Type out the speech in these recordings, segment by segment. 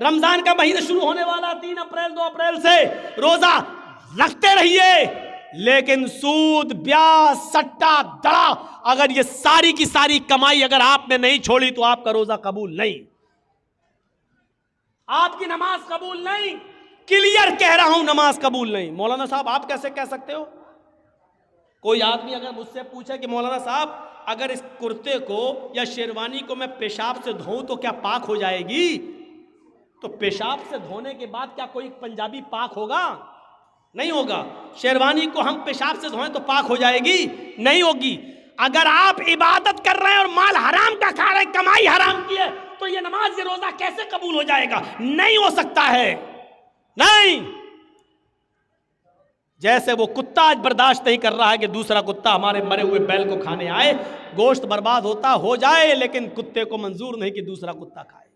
رمضان کا مہینہ شروع ہونے والا 3 اپریل 2 اپریل سے روزہ رکھتے رہیے، لیکن سود، بیاج، سٹا، دڑا، اگر یہ ساری کی ساری کمائی اگر آپ نے نہیں چھوڑی تو آپ کا روزہ قبول نہیں، آپ کی نماز قبول نہیں، کلیئر کہہ رہا ہوں، نماز قبول نہیں۔ مولانا صاحب آپ کیسے کہہ سکتے ہو؟ کوئی آدمی اگر مجھ سے پوچھے کہ مولانا صاحب اگر اس کرتے کو یا شیروانی کو میں پیشاب سے دھوؤں تو کیا پاک ہو جائے گی؟ تو پیشاب سے دھونے کے بعد کیا کوئی پنجابی پاک ہوگا؟ نہیں ہوگا۔ شیروانی کو ہم پیشاب سے دھوئیں تو پاک ہو جائے گی؟ نہیں ہوگی۔ اگر آپ عبادت کر رہے ہیں اور مال حرام کا کھا رہے ہیں، کمائی حرام کی ہے، تو یہ نماز، یہ روزہ کیسے قبول ہو جائے گا؟ نہیں ہو سکتا ہے، نہیں۔ جیسے وہ کتا آج برداشت نہیں کر رہا ہے کہ دوسرا کتا ہمارے مرے ہوئے بیل کو کھانے آئے، گوشت برباد ہوتا ہو جائے، لیکن کتے کو منظور نہیں کہ دوسرا کتا کھائے۔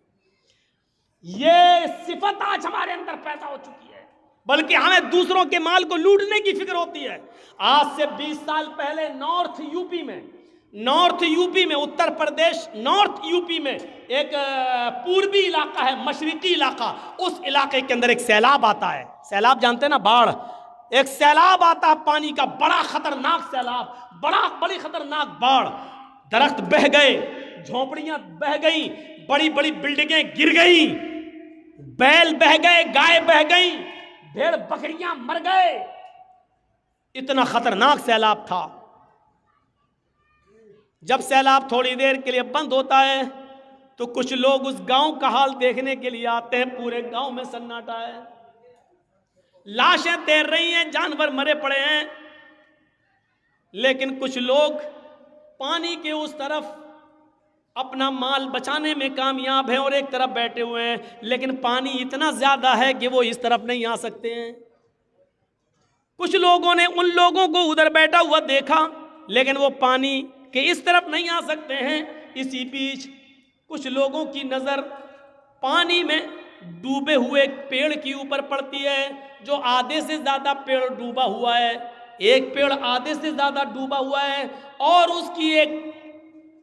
یہ صفت آج ہمارے اندر پیدا ہو چکی ہے، بلکہ ہمیں دوسروں کے مال کو لوٹنے کی فکر ہوتی ہے۔ آج سے 20 سال پہلے نارتھ یو پی میں Uttar Pradesh, north U P میں ایک پوربی علاقہ ہے، مشرقی علاقہ، اس علاقے کے اندر ایک سیلاب آتا ہے۔ سیلاب جانتے ہیں نا، باڑھ، ایک سیلاب آتا ہے پانی کا، بڑا خطرناک سیلاب، بڑی خطرناک باڑھ، درخت بہہ گئے، جھونپڑیاں بہہ گئیں، بڑی بڑی بلڈنگیں گر گئیں، بیل بہہ گئے، گائے بہہ گئیں، بھیڑ بکریاں مر گئے۔ اتنا خطرناک سیلاب تھا۔ جب سیلاب تھوڑی دیر کے لیے بند ہوتا ہے تو کچھ لوگ اس گاؤں کا حال دیکھنے کے لیے آتے ہیں۔ پورے گاؤں میں سناٹا ہے، لاشیں تیر رہی ہیں، جانور مرے پڑے ہیں، لیکن کچھ لوگ پانی کے اس طرف اپنا مال بچانے میں کامیاب ہیں اور ایک طرف بیٹھے ہوئے ہیں، لیکن پانی اتنا زیادہ ہے کہ وہ اس طرف نہیں آ سکتے ہیں۔ کچھ لوگوں نے ان لوگوں کو ادھر بیٹھا ہوا دیکھا، لیکن وہ پانی کے اس طرف نہیں آ سکتے ہیں۔ اسی بیچ کچھ لوگوں کی نظر پانی میں ڈوبے ہوئے ایک پیڑ کے اوپر پڑتی ہے، جو آدھے سے زیادہ پیڑ ڈوبا ہوا ہے۔ ایک پیڑ آدھے سے زیادہ ڈوبا ہوا ہے اور اس کی ایک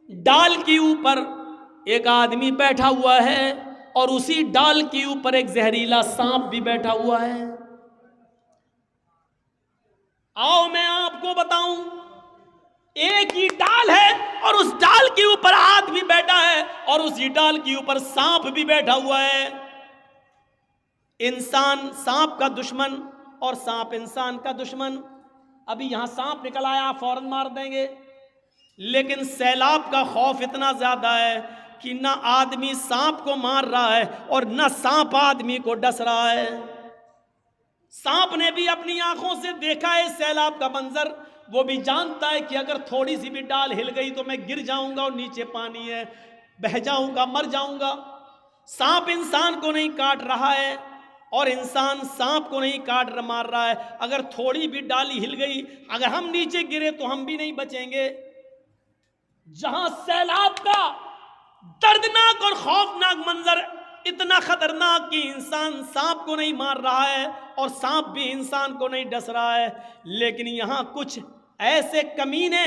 ڈال کے اوپر ایک آدمی بیٹھا ہوا ہے، اور اسی ڈال کے اوپر ایک زہریلا سانپ بھی بیٹھا ہوا ہے۔ آؤ میں آپ کو بتاؤں، ایک ہی ڈال ہے اور اس ڈال کے اوپر آدمی بیٹھا ہے اور اسی ڈال کے اوپر سانپ بھی بیٹھا ہوا ہے۔ انسان سانپ کا دشمن اور سانپ انسان کا دشمن۔ ابھی یہاں سانپ نکل آیا، آپ فوراً مار دیں گے، لیکن سیلاب کا خوف اتنا زیادہ ہے کہ نہ آدمی سانپ کو مار رہا ہے اور نہ سانپ آدمی کو ڈس رہا ہے۔ سانپ نے بھی اپنی آنکھوں سے دیکھا ہے سیلاب کا منظر، وہ بھی جانتا ہے کہ اگر تھوڑی سی بھی ڈال ہل گئی تو میں گر جاؤں گا اور نیچے پانی ہے، بہہ جاؤں گا، مر جاؤں گا۔ سانپ انسان کو نہیں کاٹ رہا ہے اور انسان سانپ کو نہیں کاٹ مار رہا ہے۔ اگر تھوڑی بھی ڈالی ہل گئی، اگر ہم نیچے گرے تو ہم بھی نہیں بچیں گے۔ جہاں سیلاب کا دردناک اور خوفناک منظر اتنا خطرناک کہ انسان سانپ کو نہیں مار رہا ہے اور سانپ بھی انسان کو نہیں ڈس رہا ہے، لیکن یہاں کچھ ایسے کمینے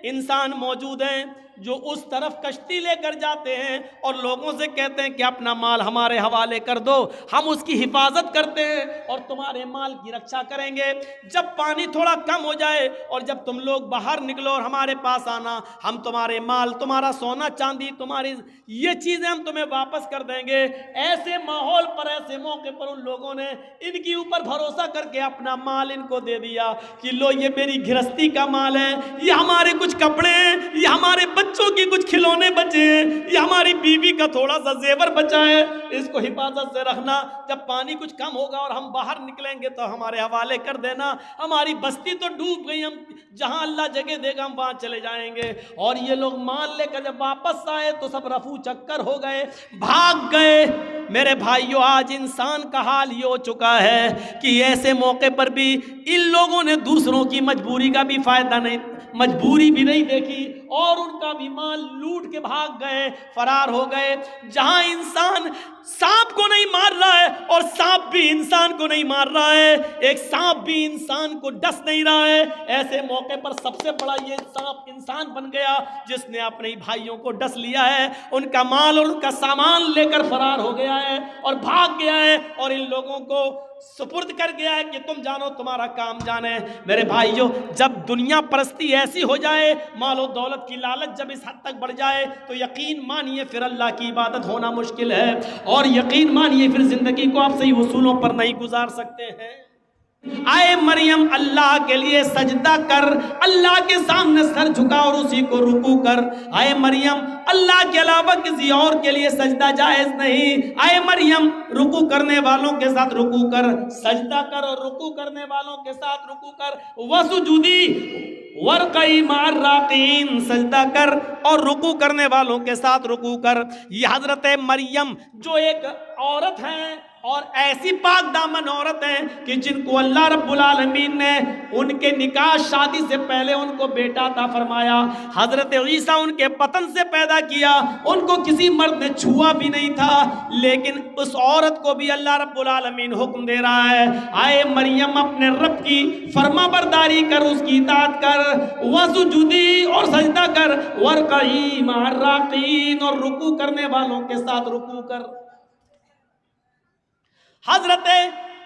انسان موجود ہیں جو اس طرف کشتی لے کر جاتے ہیں اور لوگوں سے کہتے ہیں کہ اپنا مال ہمارے حوالے کر دو، ہم اس کی حفاظت کرتے ہیں اور تمہارے مال کی رکشا کریں گے۔ جب پانی تھوڑا کم ہو جائے اور جب تم لوگ باہر نکلو اور ہمارے پاس آنا، ہم تمہارے مال، تمہارا سونا چاندی، تمہاری یہ چیزیں ہم تمہیں واپس کر دیں گے۔ ایسے ماحول پر، ایسے موقع پر ان لوگوں نے ان کے اوپر بھروسہ کر کے اپنا مال ان کو دے دیا کہ لو، یہ میری گھرستی کا مال ہے، یہ ہمارے کچھ کپڑے ہیں، یہ ہمارے بچوں کی کچھ کھلونے بچے ہیں، یہ ہماری بیوی کا تھوڑا سا زیور بچا ہے، اس کو حفاظت سے رکھنا۔ جب پانی کچھ کم ہوگا اور ہم باہر نکلیں گے تو ہمارے حوالے کر دینا۔ ہماری بستی تو ڈوب گئی، ہم جہاں اللہ جگہ دے گا ہم وہاں چلے جائیں گے۔ اور یہ لوگ مال لے کر جب واپس آئے تو سب رفو چکر ہو گئے، بھاگ گئے۔ میرے بھائیو، آج انسان کا حال یہ ہو چکا ہے کہ ایسے موقع پر بھی ان لوگوں نے دوسروں کی مجبوری کا بھی فائدہ نہیں، مجبوری بھی نہیں دیکھی اور ان کا بھی مال لوٹ کے بھاگ گئے، فرار ہو گئے۔ جہاں انسان سانپ کو نہیں مار رہا ہے اور سانپ بھی انسان کو نہیں مار رہا ہے، ایک سانپ بھی انسان کو ڈس نہیں رہا ہے، ایسے موقع پر سب سے بڑا یہ سانپ انسان بن گیا جس نے اپنے بھائیوں کو ڈس لیا ہے، ان کا مال اور ان کا سامان لے کر فرار ہو گیا ہے اور بھاگ گیا ہے اور ان لوگوں کو سپرد کر گیا ہے کہ تم جانو تمہارا کام جانے۔ میرے بھائیوں، جب دنیا پرستی ایسی ہو جائے، مال و دولت کی لالچ جب اس حد تک بڑھ جائے، تو یقین مانیے پھر اللہ کی عبادت ہونا مشکل ہے، اور یقین مانیے پھر زندگی کو آپ صحیح اصولوں پر نہیں گزار سکتے ہیں۔ آئے مریم اللہ کے لیے سجدہ کر، اللہ کے سامنے سر جھکا اور اسی کو رکوع کر۔ آئے مریم اللہ کے علاوہ کسی اور کے لیے سجدہ جائز نہیں۔ آئے مریم رکوع کرنے والوں کے ساتھ رکوع کر، سجدہ کر اور رکوع کرنے والوں کے ساتھ رکوع کر۔ وسجودی ورقعی مع الراقعین، سجدہ کر اور رکوع کرنے والوں کے ساتھ رکوع کر۔ یہ حضرت مریم جو ایک عورت ہیں اور ایسی پاک دامن عورت ہیں کہ جن کو اللہ رب العالمین نے ان کے نکاح شادی سے پہلے ان کو بیٹا عطا فرمایا، حضرت عیسیٰ ان کے بطن سے پیدا کیا، ان کو کسی مرد نے چھوا بھی نہیں تھا، لیکن اس عورت کو بھی اللہ رب العالمین حکم دے رہا ہے، آئے مریم اپنے رب کی فرما برداری کر، اس کی اطاعت کر، وسجودی اور سجدہ کر، ورقعی مع الراقعین اور رکوع کرنے والوں کے ساتھ رکوع کر۔ حضرت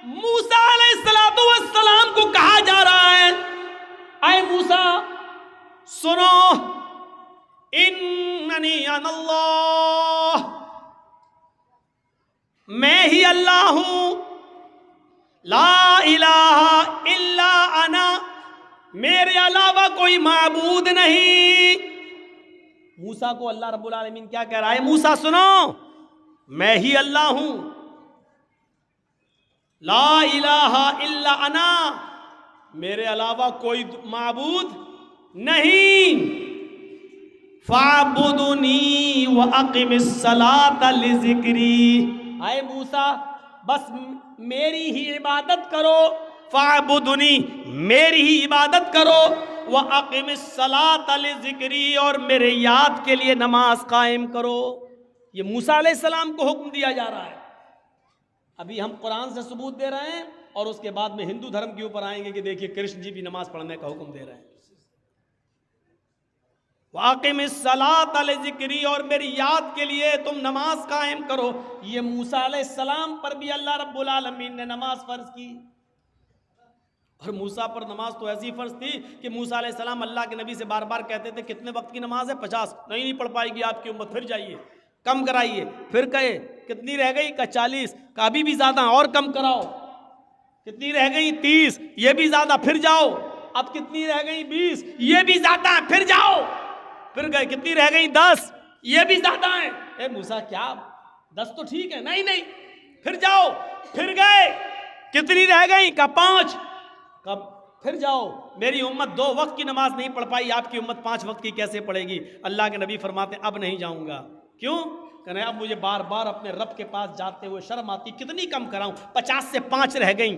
موسیٰ علیہ السلام کو کہا جا رہا ہے، اے موسیٰ سنو، اننی انا اللہ، میں ہی اللہ ہوں، لا الہ الا انا، میرے علاوہ کوئی معبود نہیں۔ موسیٰ کو اللہ رب العالمین کیا کہہ رہا ہے؟ موسیٰ سنو، میں ہی اللہ ہوں، لا الہ الا انا، میرے علاوہ کوئی معبود نہیں، فاعبدنی واقم الصلاۃ لذکری، اے موسیٰ بس میری ہی عبادت کرو، فاعبدنی میری ہی عبادت کرو، واقم الصلاۃ لذکری اور میرے یاد کے لیے نماز قائم کرو۔ یہ موسیٰ علیہ السلام کو حکم دیا جا رہا ہے۔ ابھی ہم قرآن سے ثبوت دے رہے ہیں اور اس کے بعد میں ہندو دھرم کے اوپر آئیں گے کہ دیکھیے کرشن جی بھی نماز پڑھنے کا حکم دے رہے ہیں۔ وَأَقِمِ الصَّلَاةَ لِذِكْرِي اور میری یاد کے لیے تم نماز قائم کرو۔ یہ موسیٰ علیہ السلام پر بھی اللہ رب العالمین نے نماز فرض کی، اور موسیٰ پر نماز تو ایسی فرض تھی کہ موسیٰ علیہ السلام اللہ کے نبی سے بار بار کہتے تھے کتنے وقت کی نماز ہے؟ 50۔ نہیں پڑھ پائے گی آپ کی امت، پھر جائیے کم کرائیے، پھر کہے کتنی رہ گئی؟ کہ 40، کہ ابھی بھی زیادہ اور کم کراؤ، کتنی رہ گئی؟ 30، یہ بھی زیادہ، پھر جاؤ، اب کتنی رہ گئی؟ 20، یہ بھی زیادہ، پھر جاؤ، پھر گئے کتنی رہ گئی؟ 10، یہ بھی زیادہ ہیں۔ اے موسیٰ کیا 10 تو ٹھیک ہے، نہیں نہیں پھر جاؤ، پھر گئے کتنی رہ گئی؟ کہ 5، کب؟ پھر جاؤ، میری امت 2 وقت کی نماز نہیں پڑھ پائی، آپ کی امت 5 وقت کی کیسے پڑھے گی؟ اللہ کے نبی فرماتے اب نہیں جاؤں گا۔ کیوں؟ کہ اب مجھے بار بار اپنے رب کے پاس جاتے ہوئے شرم آتی، کتنی کم کراؤں؟ 50 سے 5 رہ گئیں،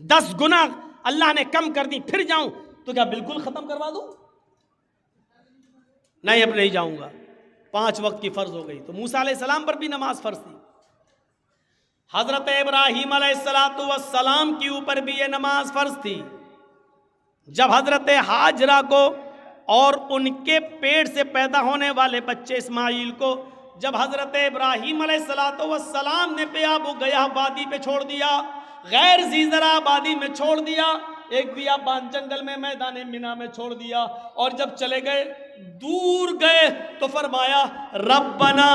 10 گنا اللہ نے کم کر دی، پھر جاؤں تو کیا بالکل ختم کروا دوں؟ نہیں، اب نہیں جاؤں گا، 5 وقت کی فرض ہو گئی۔ تو موسیٰ علیہ السلام پر بھی نماز فرض تھی، حضرت ابراہیم علیہ السلام کے اوپر بھی یہ نماز فرض تھی۔ جب حضرت ہاجرہ کو اور ان کے پیٹ سے پیدا ہونے والے بچے اسماعیل کو جب حضرت ابراہیم علیہ السلام نے بیاب و گیا وادی پہ چھوڑ دیا، غیر ذی زرع وادی میں چھوڑ دیا، ایک بیابان جنگل میں میدان منا میں چھوڑ دیا، اور جب چلے گئے دور گئے تو فرمایا ربنا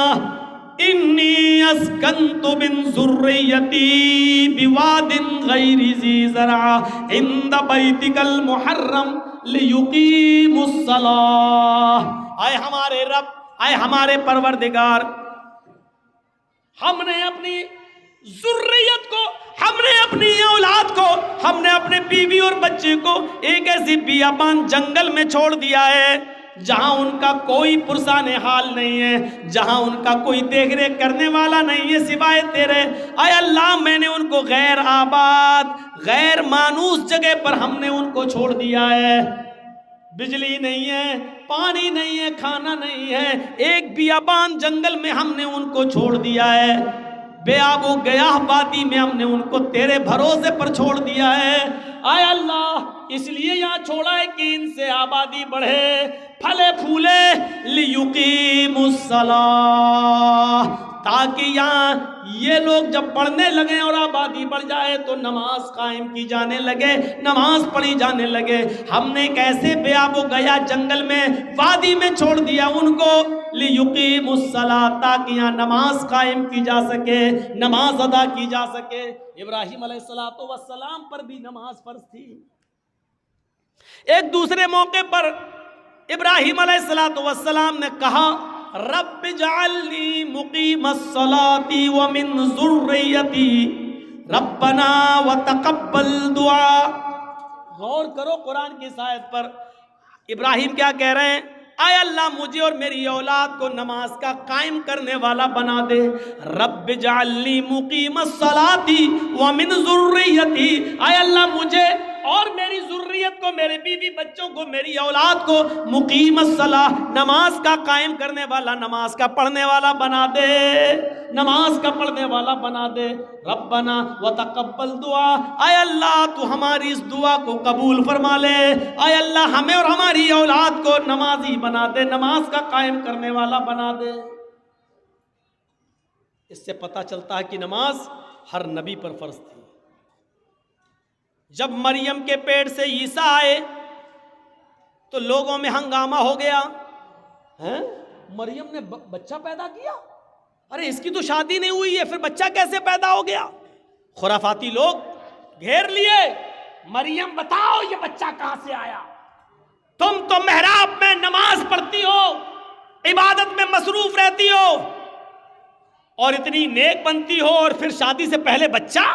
انی اسکنت من ذریتی بواد غیر ذی زرع عند بیتک المحرم لیقیموا الصلاۃ۔ اے ہمارے رب، اے ہمارے پروردگار، ہم نے اپنی ذریت کو، ہم نے اپنی اولاد کو، ہم نے اپنے بیوی اور بچے کو ایک ایسی بیابان جنگل میں چھوڑ دیا ہے جہاں ان کا کوئی پرسان حال نہیں ہے، جہاں ان کا کوئی دیکھ ریکھ کرنے والا نہیں ہے سوائے تیرے۔ اے اللہ، میں نے ان کو غیر آباد، غیر مانوس جگہ پر ہم نے ان کو چھوڑ دیا ہے، بجلی نہیں ہے، پانی نہیں ہے، کھانا نہیں ہے، ایک بیابان جنگل میں ہم نے ان کو چھوڑ دیا ہے۔ بے آب و گیاہ وادی میں ہم نے ان کو تیرے بھروسے پر چھوڑ دیا ہے. اے اللہ اس لیے یہاں چھوڑا ہے کہ ان سے آبادی بڑھے، پھلے پھولے، لیقیموا الصلاۃ، تاکہ یہاں یہ لوگ جب پڑھنے لگے اور آبادی بڑھ جائے تو نماز قائم کی جانے لگے، نماز پڑھی جانے لگے. ہم نے ایک ایسے بے آب و گیا جنگل میں، وادی میں چھوڑ دیا ان کو، لیقیموا الصلاۃ، تاکہ یہاں نماز قائم کی جا سکے، نماز ادا کی جا سکے. ابراہیم علیہ السلام پر بھی نماز فرض تھی. ایک دوسرے موقع پر ابراہیم علیہ السلام نے کہا رب اجعلنی مقیم الصلاۃ ومن ذریتی ربنا وتقبل دعا. غور کرو قرآن کی اس آیت پر. ابراہیم کیا کہہ رہے ہیں؟ اے اللہ مجھے اور میری اولاد کو نماز کا قائم کرنے والا بنا دے. رب اجعلنی مقیم الصلاۃ ومن ذریتی، اے اللہ مجھے اور میری ذریت کو، میرے بیوی بچوں کو، میری اولاد کو مقیم الصلاۃ، نماز کا قائم کرنے والا، نماز کا پڑھنے والا بنا دے، نماز کا پڑھنے والا بنا دے. ربنا وتقبل دعا، اے اللہ تو ہماری اس دعا کو قبول فرما لے. اے اللہ ہمیں اور ہماری اولاد کو نمازی بنا دے، نماز کا قائم کرنے والا بنا دے. اس سے پتہ چلتا ہے کہ نماز ہر نبی پر فرض تھی. جب مریم کے پیٹ سے عیسیٰ آئے تو لوگوں میں ہنگامہ ہو گیا. مریم نے بچہ پیدا کیا؟ ارے اس کی تو شادی نہیں ہوئی ہے، پھر بچہ کیسے پیدا ہو گیا؟ خرافاتی لوگ گھیر لیے، مریم بتاؤ یہ بچہ کہاں سے آیا؟ تم تو محراب میں نماز پڑھتی ہو، عبادت میں مصروف رہتی ہو اور اتنی نیک بنتی ہو، اور پھر شادی سے پہلے بچہ؟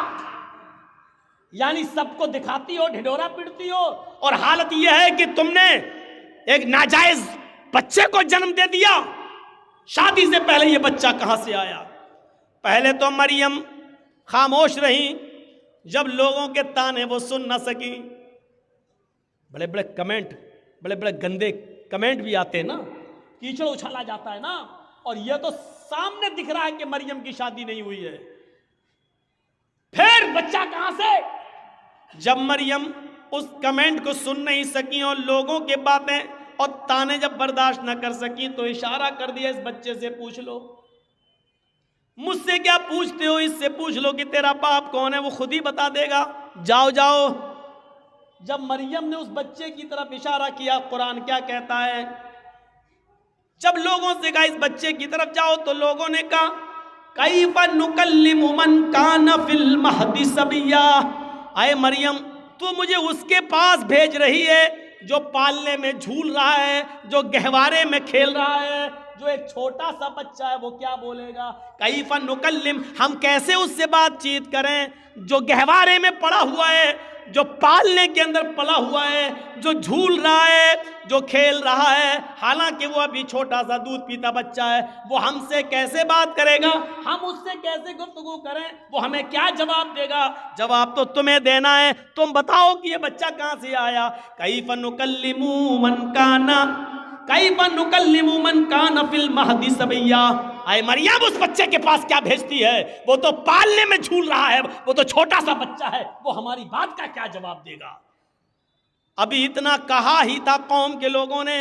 یعنی سب کو دکھاتی ہو، ڈھڈورا پڑتی ہو، اور حالت یہ ہے کہ تم نے ایک ناجائز بچے کو جنم دے دیا. شادی سے پہلے یہ بچہ کہاں سے آیا؟ پہلے تو مریم خاموش رہی، جب لوگوں کے تانے وہ سن نہ سکی. بڑے بڑے کمنٹ، بڑے بڑے گندے کمنٹ بھی آتے ہیں نا، کیچڑ اچھالا جاتا ہے نا، اور یہ تو سامنے دکھ رہا ہے کہ مریم کی شادی نہیں ہوئی ہے، پھر بچہ کہاں سے؟ جب مریم اس کمنٹ کو سن نہیں سکی اور لوگوں کے باتیں اور تانے جب برداشت نہ کر سکی تو اشارہ کر دیا اس بچے سے پوچھ لو. مجھ سے کیا پوچھتے ہو، اس سے پوچھ لو کہ تیرا باپ کون ہے، وہ خود ہی بتا دے گا. جاؤ جاؤ. جب مریم نے اس بچے کی طرف اشارہ کیا، قرآن کیا کہتا ہے؟ جب لوگوں سے کہا اس بچے کی طرف جاؤ تو لوگوں نے کہا کیف نکلم من کان فی المہد صبیا. اے مریم تو مجھے اس کے پاس بھیج رہی ہے جو پالنے میں جھول رہا ہے، جو گہوارے میں کھیل رہا ہے، جو ایک چھوٹا سا بچہ ہے، وہ کیا بولے گا؟ کیف نکلم، ہم کیسے اس سے بات چیت کریں جو گہوارے میں پڑا ہوا ہے، جو پالنے کے اندر پلا ہوا ہے، جو جھول رہا ہے، جو کھیل رہا ہے، حالانکہ وہ ابھی چھوٹا سا دودھ پیتا بچہ ہے. وہ ہم سے کیسے بات کرے گا؟ ہم اس سے کیسے گفتگو کریں؟ وہ ہمیں کیا جواب دے گا؟ جواب تو تمہیں دینا ہے. تم بتاؤ کہ یہ بچہ کہاں سے آیا. کیف نکلم من کان فی المہد صبیا. اے مریم اس بچے کے پاس کیا بھیجتی ہے؟ وہ تو پالنے میں جھول رہا ہے، وہ تو چھوٹا سا بچہ ہے، وہ ہماری بات کا کیا جواب دے گا؟ ابھی اتنا کہا ہی تھا قوم کے لوگوں نے،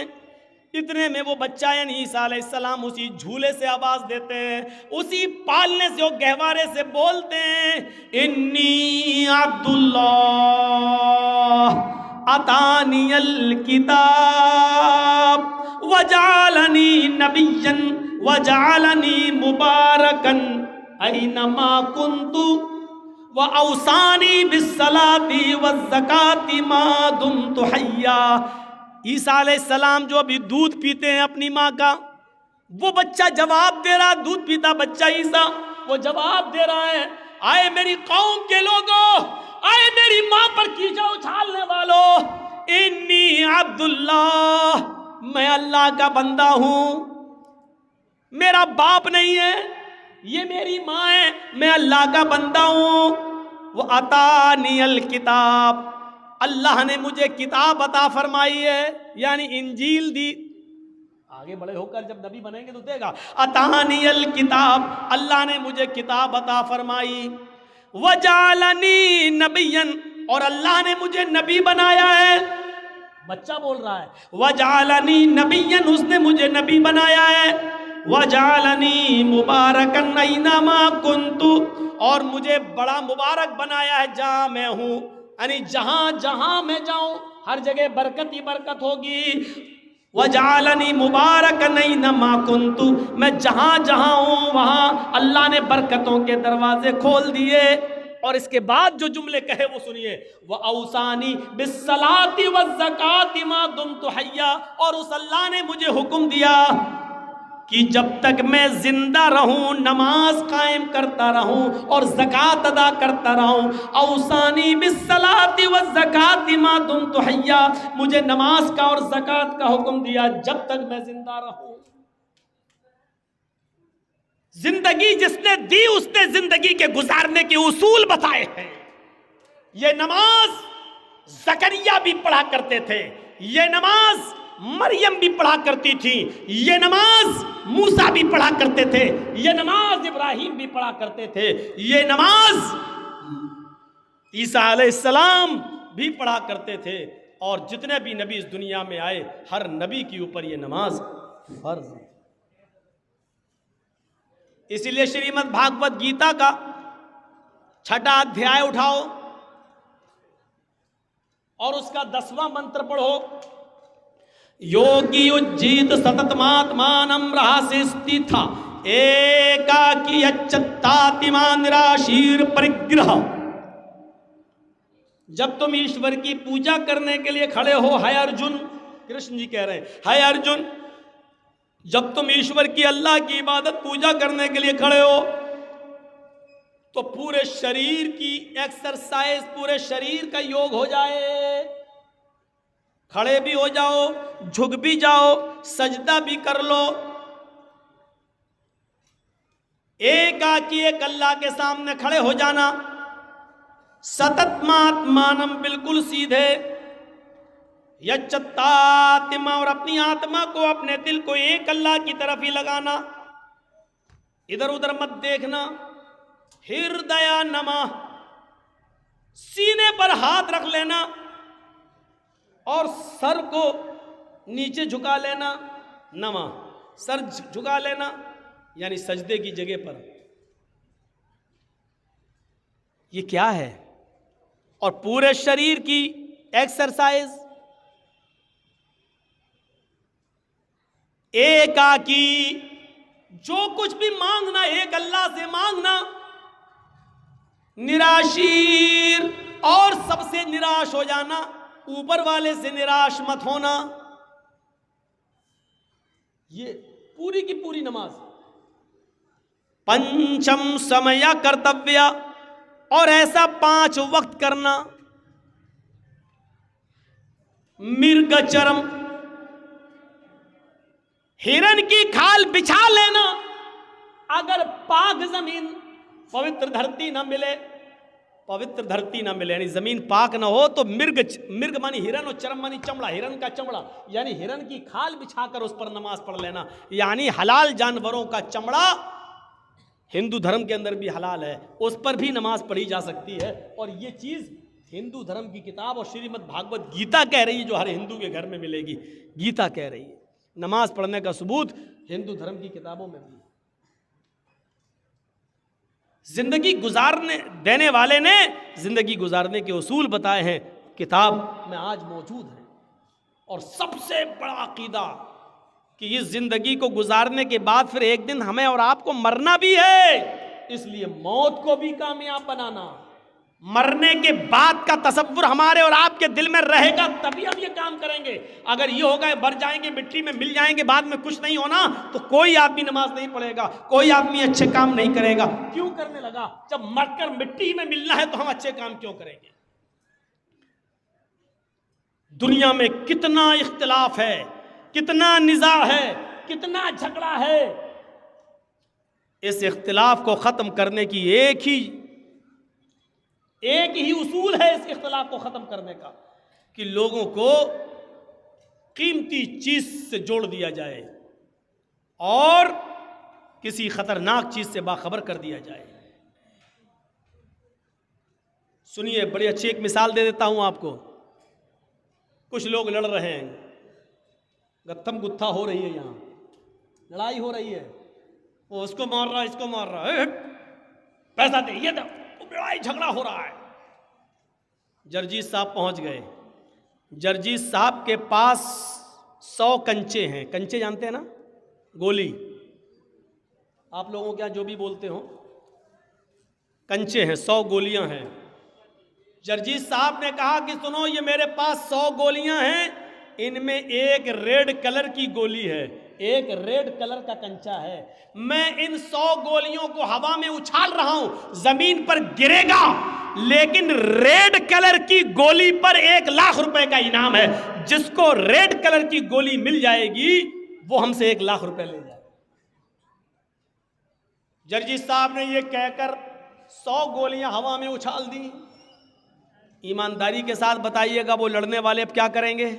اتنے میں وہ بچہ یعنی عیسیٰ علیہ السلام اسی جھولے سے آواز دیتے ہیں، اسی پالنے سے، وہ گہوارے سے بولتے ہیں انی عبداللہ اتانی الکتاب وجعلنی نبیا وجعلنی مبارکا اینما کنت وَأَوْصَانِي بِالصَّلَاةِ وَالزَّكَاةِ مَا دُمْتُ حَيًّا. عیسیٰ علیہ السلام جو ابھی دودھ پیتے ہیں اپنی ماں کا، وہ بچہ جواب دے رہا، دودھ پیتا بچہ عیسیٰ وہ جواب دے رہا ہے آئے میری قوم کے لوگوں، آئے میری ماں پر کیچڑ اچھالنے والوں، انی عبداللہ، میں اللہ کا بندہ ہوں، میرا باپ نہیں ہے، یہ میری ماں ہے، میں اللہ کا بندہ ہوں. وہ عطانی الکتاب، اللہ نے مجھے کتاب عطا فرمائی ہے، یعنی انجیل دی. آگے بڑے ہو کر جب نبی بنیں گے تو دے گا. اتانی الکتاب، اللہ نے مجھے کتاب عطا فرمائی. وجعلنی نبیا، اور اللہ نے مجھے نبی بنایا ہے. بچہ بول رہا ہے وجعلنی نبیا، اس نے مجھے نبی بنایا ہے. وجعلنی مبارکن اینما کنت، اور مجھے بڑا مبارک بنایا ہے جہاں میں ہوں، یعنی جہاں جہاں میں جاؤں ہر جگہ برکت ہی برکت ہوگی. وجعلنی مبارکن اینما کنت، میں جہاں جہاں ہوں وہاں اللہ نے برکتوں کے دروازے کھول دیے. اور اس کے بعد جو جملے کہے وہ سنیے. وَأَوْصَانِي بِالصَّلَاةِ وَالزَّكَاةِ مَا دُمْتُ حَيًّا، اور اس اللہ نے مجھے حکم دیا کہ جب تک میں زندہ رہوں نماز قائم کرتا رہوں اور زکوٰۃ ادا کرتا رہوں. اوصانی بالصلاۃ والزکوٰۃ ما دمت حیا، مجھے نماز کا اور زکوٰۃ کا حکم دیا جب تک میں زندہ رہوں. زندگی جس نے دی اس نے زندگی کے گزارنے کے اصول بتائے ہیں. یہ نماز زکریا بھی پڑھا کرتے تھے، یہ نماز مریم بھی پڑھا کرتی تھی، یہ نماز موسیٰ بھی پڑھا کرتے تھے، یہ نماز ابراہیم بھی پڑھا کرتے تھے، یہ نماز عیسیٰ علیہ السلام بھی پڑھا کرتے تھے. اور جتنے بھی نبی اس دنیا میں آئے ہر نبی کے اوپر یہ نماز فرض ہے. اسی لیے شریمد بھاگوت گیتا کا 6واں ادھیائے اٹھاؤ اور اس کا 10واں منتر پڑھو. یوگی اجیت ستتماتمانم رہاسستی تھا ایکاکی اچتاتما نراشیر پرگرہ. جب تم ایشور کی پوجا کرنے کے لیے کھڑے ہو، ہے ارجن، کرشن جی کہہ رہے ہیں ہے ارجن، جب تم ایشور کی اللہ کی عبادت پوجا کرنے کے لیے کھڑے ہو تو پورے شریر کی ایکسرسائز، پورے شریر کا یوگ ہو جائے. کھڑے بھی ہو جاؤ، جھک بھی جاؤ، سجدہ بھی کر لو. ایک آکی ایک اللہ کے سامنے کھڑے ہو جانا. ستتماتمانم، بالکل سیدھے. یچتاتما، اور اپنی آتما کو، اپنے دل کو ایک اللہ کی طرف ہی لگانا، ادھر ادھر مت دیکھنا. ہردیا نما، سینے پر ہاتھ رکھ لینا اور سر کو نیچے جھکا لینا. نما، سر جھکا لینا یعنی سجدے کی جگہ پر. یہ کیا ہے؟ اور پورے شریر کی ایکسرسائز. ایک آکی، جو کچھ بھی مانگنا ایک اللہ سے مانگنا. نراشیر، اور سب سے نراش ہو جانا، اوپر والے سے نراش مت ہونا. یہ پوری کی پوری نماز. پنچم سمیا کرتویہ، اور ایسا 5 وقت کرنا. مرگ چرم، ہرن کی کھال بچھا لینا. اگر پاک زمین، پوتر دھرتی نہ ملے، پوتر دھرتی نہ ملے یعنی زمین پاک نہ ہو تو مرگ مانی ہرن اور چرم مانی چمڑا، ہرن کا چمڑا یعنی ہرن کی کھال بچھا کر اس پر نماز پڑھ لینا. یعنی حلال جانوروں کا چمڑا ہندو دھرم کے اندر بھی حلال ہے، اس پر بھی نماز پڑھی جا سکتی ہے. اور یہ چیز ہندو دھرم کی کتاب اور شریمد بھاگوت گیتا کہہ رہی ہے، جو ہر ہندو کے گھر میں ملے گی. گیتا کہہ رہی ہے نماز پڑھنے کا ثبوت ہندو دھرم کی کتابوں میں بھی. زندگی گزارنے دینے والے نے زندگی گزارنے کے اصول بتائے ہیں، کتاب میں آج موجود ہیں. اور سب سے بڑا عقیدہ کہ اس زندگی کو گزارنے کے بعد پھر ایک دن ہمیں اور آپ کو مرنا بھی ہے، اس لیے موت کو بھی کامیاب بنانا. مرنے کے بعد کا تصور ہمارے اور آپ کے دل میں رہے گا تبھی ہم یہ کام کریں گے. اگر یہ ہوگا مر جائیں گے، مٹی میں مل جائیں گے، بعد میں کچھ نہیں ہونا، تو کوئی آدمی نماز نہیں پڑھے گا، کوئی آدمی اچھے کام نہیں کرے گا. کیوں کرنے لگا؟ جب مر کر مٹی میں ملنا ہے تو ہم اچھے کام کیوں کریں گے؟ دنیا میں کتنا اختلاف ہے، کتنا نزاع ہے، کتنا جھگڑا ہے. اس اختلاف کو ختم کرنے کی ایک ہی اصول ہے اس اختلاف کو ختم کرنے کا، کہ لوگوں کو قیمتی چیز سے جوڑ دیا جائے. اور کسی خطرناک چیز سے باخبر کر دیا جائے۔ سنیے، بڑی اچھی ایک مثال دے دیتا ہوں آپ کو۔ کچھ لوگ لڑ رہے ہیں، گتھم گتھا ہو رہی ہے، یہاں لڑائی ہو رہی ہے، وہ اس کو مار رہا ہے، اس کو مار رہا ہے، پیسہ دے، یہ دو، لڑائی جھگڑا ہو رہا ہے۔ جرجیت صاحب پہنچ گئے۔ جرجیت صاحب کے پاس 100 کنچے ہیں۔ کنچے جانتے ہیں نا؟ گولی، آپ لوگوں کے یہاں جو بھی بولتے ہو، کنچے ہیں، 100 گولیاں ہیں۔ جرجیت صاحب نے کہا کہ سنو، یہ میرے پاس 100 گولیاں ہیں، ان میں ایک ریڈ کلر کی گولی ہے، ایک ریڈ کلر کا کنچا ہے، میں ان 100 گولیوں کو ہوا میں اچھال رہا ہوں، زمین پر گرے گا، لیکن ریڈ کلر کی گولی پر 1,00,000 روپے کا انعام ہے۔ جس کو ریڈ کلر کی گولی مل جائے گی وہ ہم سے 1,00,000 روپے لے جائے۔ جرجیت صاحب نے یہ کہہ کر 100 گولیاں ہوا میں اچھال دی۔ ایمانداری کے ساتھ بتائیے گا وہ لڑنے والے اب کیا کریں گے؟